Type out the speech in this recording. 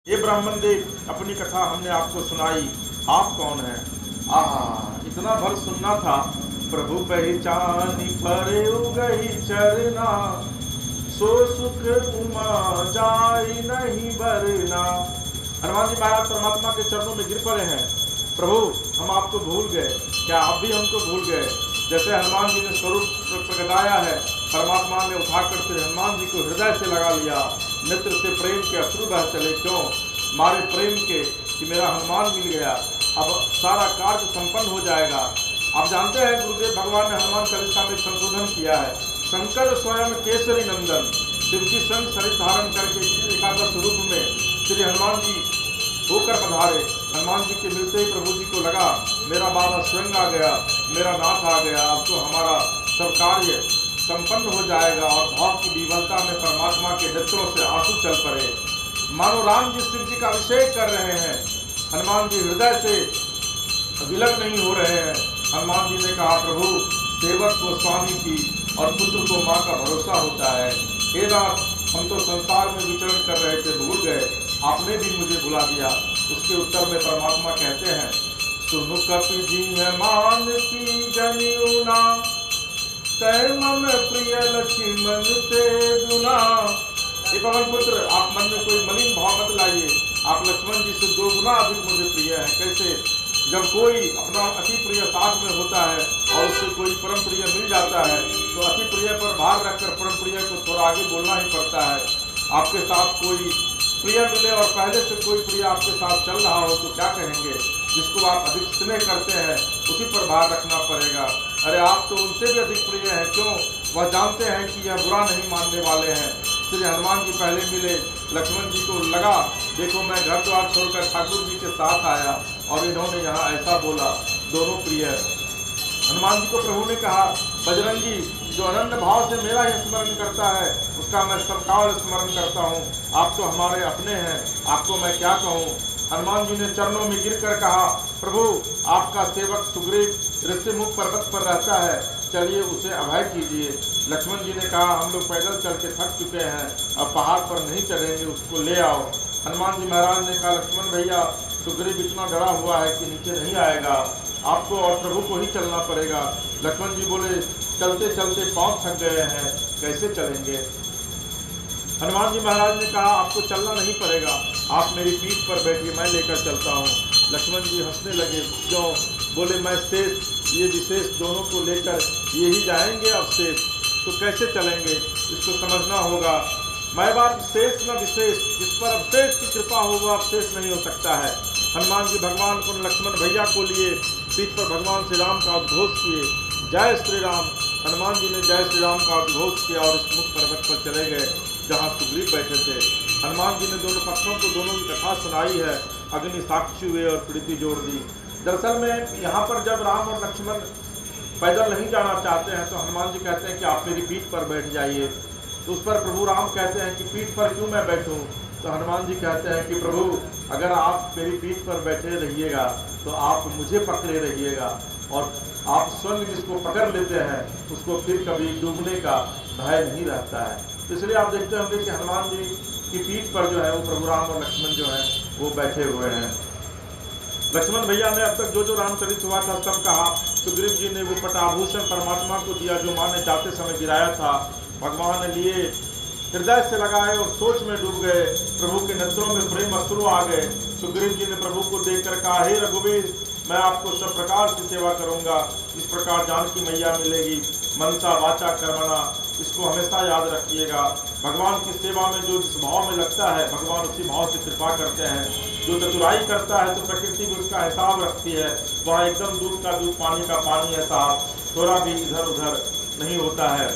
ये ब्राह्मण देव, अपनी कथा हमने आपको सुनाई, आप कौन हैं? इतना भर सुनना था। प्रभु पहचानी परे गई चरना, सो सुख उमा जाई नहीं बरना। हनुमान जी महाराज परमात्मा के चरणों में गिर पड़े हैं। प्रभु, हम आपको भूल गए, क्या आप भी हमको भूल गए? जैसे हनुमान जी ने स्वरूप प्रगटाया है, परमात्मा ने उठाकर से हनुमान जी को हृदय से लगा लिया। नेत्र से प्रेम के अश्रु बह चले, क्यों? मारे प्रेम के कि मेरा हनुमान मिल गया, अब सारा कार्य संपन्न हो जाएगा। आप जानते हैं गुरुदेव भगवान ने हनुमान चालीसा में संशोधन किया है। शंकर स्वयं केसरी नंदन, शिवजी संग शरीर धारण करके एकादश रूप में श्री हनुमान जी होकर पधारे। हनुमान जी के मिलते ही प्रभु जी को लगा मेरा बाबा स्वयं आ गया, मेरा नाथ आ गया, अब तो हमारा सब कार्य संपन्न हो जाएगा। और भाव की विवलता में परमात्मा के नेत्रों से आंसू चल पड़े, मानो राम जी शिव जी का अभिषेक कर रहे हैं। हनुमान जी हृदय से विलग नहीं हो रहे हैं। हनुमान जी ने कहा, प्रभु, सेवक को स्वामी की और पुत्र को माँ का भरोसा होता है। हे नाथ, हम तो संसार में विचरण कर रहे थे, भूल गए, आपने भी मुझे भुला दिया। उसके उत्तर में परमात्मा कहते हैं, सुनु कपि जी मान की जनियुना, तय मन प्रिय लक्ष्मण ते दुना। हे पवन पुत्र, आप मन में कोई मलिन भाव मत लाइए, आप लक्ष्मण जी से 2 गुना अधिक मुझे प्रिय है। कैसे? जब कोई अपना अति प्रिय साथ में होता है और उससे कोई परम प्रिय मिल जाता है, तो अति प्रिय पर भार रखकर परम प्रिय को थोड़ा आगे बोलना ही पड़ता है। आपके साथ कोई प्रिय मिले और पहले से कोई प्रिय आपके साथ चल रहा हो तो क्या कहेंगे? जिसको आप अधिक स्नेह करते हैं उसी पर भार रखना पड़ेगा। अरे आप तो उनसे भी अधिक प्रिय हैं, क्यों? वह जानते हैं कि यह बुरा नहीं मानने वाले हैं। श्री हनुमान जी पहले मिले, लक्ष्मण जी को लगा, देखो मैं घर द्वार छोड़कर ठाकुर जी के साथ आया और इन्होंने यहाँ ऐसा बोला, दोनों प्रिय। हनुमान जी को प्रभु ने कहा, बजरंगी, जो अनन्य भाव से मेरा ही स्मरण करता है उसका मैं सबकाल स्मरण करता हूँ। आप तो हमारे अपने हैं, आपको मैं क्या कहूँ? हनुमान जी ने चरणों में गिरकर कहा, प्रभु, आपका सेवक सुग्रीव ऋषिमुख पर्वत पर रहता है, चलिए उसे अभय कीजिए। लक्ष्मण जी ने कहा, हम लोग पैदल चल के थक चुके हैं, अब पहाड़ पर नहीं चढ़ेंगे, उसको ले आओ। हनुमान जी महाराज ने कहा, लक्ष्मण भैया, सुग्रीव इतना डरा हुआ है कि नीचे नहीं आएगा, आपको और प्रभु को ही चलना पड़ेगा। लक्ष्मण जी बोले, चलते चलते पाँव थक गए हैं, कैसे चलेंगे? हनुमान जी महाराज ने कहा, आपको चलना नहीं पड़ेगा, आप मेरी पीठ पर बैठिए, मैं लेकर चलता हूँ। लक्ष्मण जी हंसने लगे, क्यों? बोले, मैं शेष, ये विशेष दोनों को लेकर ये ही जाएंगे, अब शेष तो कैसे चलेंगे? इसको समझना होगा। मैं बात शेष न विशेष, जिस पर अब शेष की कृपा हो वो अब शेष नहीं हो सकता है। हनुमान जी भगवान को लक्ष्मण भैया को लिए पीठ पर भगवान श्री राम का उद्घोष किए, जय श्री राम। हनुमान जी ने जय श्री राम का उद्घोष किया और इस मुख पर्वत पर चले गए जहाँ सुग्रीव बैठे थे। हनुमान जी ने दोनों पक्षों को दोनों की कथा सुनाई है, अग्नि साक्षी हुए और प्रीति जोड़ दी। दरअसल में यहाँ पर जब राम और लक्ष्मण पैदल नहीं जाना चाहते हैं तो हनुमान जी कहते हैं कि आप मेरी पीठ पर बैठ जाइए। तो उस पर प्रभु राम कहते हैं कि पीठ पर क्यों मैं बैठूं? तो हनुमान जी कहते हैं कि प्रभु, अगर आप मेरी पीठ पर बैठे रहिएगा तो आप मुझे पकड़े रहिएगा, और आप स्वयं जिसको पकड़ लेते हैं उसको फिर कभी डूबने का भय नहीं रहता है। इसलिए आप देखते होंगे कि हनुमान जी की पीठ पर जो है वो प्रभु राम और लक्ष्मण जो है वो बैठे हुए हैं। लक्ष्मण भैया ने अब तक जो जो रामचरित हुआ था सब कहा। सुग्रीव जी ने वो पटाभूषण परमात्मा को दिया जो माँ ने जाते समय गिराया था, भगवान ने लिए, हृदय से लगाए और सोच में डूब गए। प्रभु के नेत्रों में प्रेम अश्रु आ गए। सुग्रीव जी ने प्रभु को देखकर कहा, हे रघुवीर, मैं आपको सब प्रकार से सेवा करूंगा, इस प्रकार जानकी मैया मिलेगी, मनसा वाचा कर्मणा, इसको हमेशा याद रखिएगा। भगवान की सेवा में जो जिस भाव में लगता है भगवान उसी भाव से कृपा करते हैं। जो चतुराई करता है तो प्रकृति भी उसका हिसाब रखती है, वहाँ एकदम दूध का दूध पानी का पानी है साहब, थोड़ा भी इधर उधर नहीं होता है।